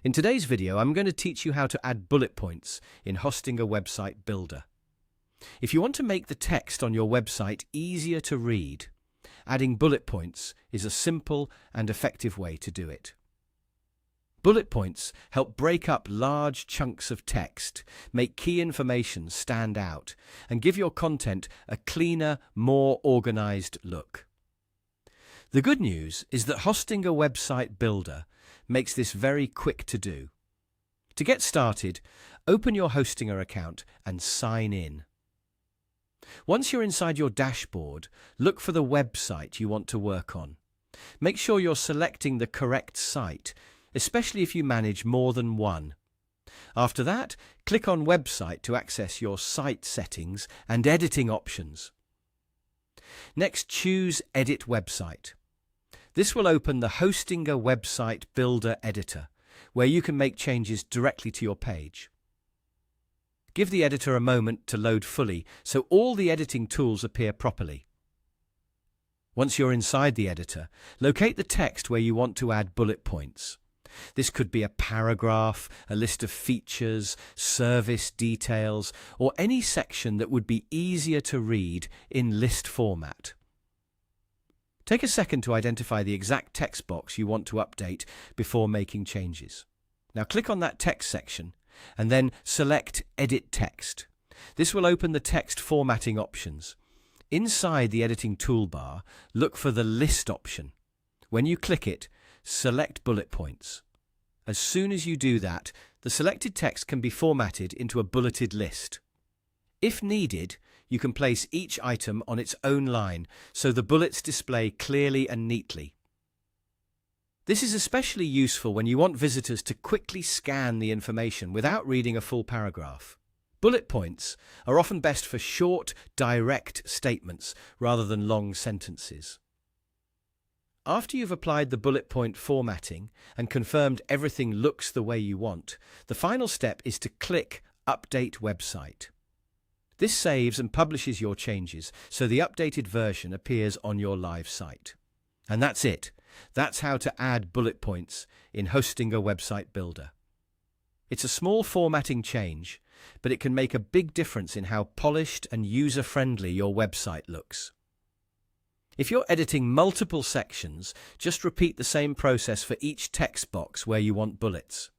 In today's video, I'm going to teach you how to add bullet points in Hostinger Website Builder. If you want to make the text on your website easier to read, adding bullet points is a simple and effective way to do it. Bullet points help break up large chunks of text, make key information stand out, and give your content a cleaner, more organized look. The good news is that Hostinger Website Builder makes this very quick to do. To get started, open your Hostinger account and sign in. Once you're inside your dashboard, look for the website you want to work on. Make sure you're selecting the correct site, especially if you manage more than one. After that, click on Website to access your site settings and editing options. Next, choose Edit Website. This will open the Hostinger Website Builder editor, where you can make changes directly to your page. Give the editor a moment to load fully so all the editing tools appear properly. Once you're inside the editor, locate the text where you want to add bullet points. This could be a paragraph, a list of features, service details, or any section that would be easier to read in list format. Take a second to identify the exact text box you want to update before making changes. Now click on that text section and then select Edit Text. This will open the text formatting options. Inside the editing toolbar, look for the List option. When you click it, select bullet points. As soon as you do that, the selected text can be formatted into a bulleted list. If needed, you can place each item on its own line so the bullets display clearly and neatly. This is especially useful when you want visitors to quickly scan the information without reading a full paragraph. Bullet points are often best for short, direct statements rather than long sentences. After you've applied the bullet point formatting and confirmed everything looks the way you want, the final step is to click Update Website. This saves and publishes your changes, so the updated version appears on your live site. And that's it. That's how to add bullet points in Hostinger Website Builder. It's a small formatting change, but it can make a big difference in how polished and user-friendly your website looks. If you're editing multiple sections, just repeat the same process for each text box where you want bullets.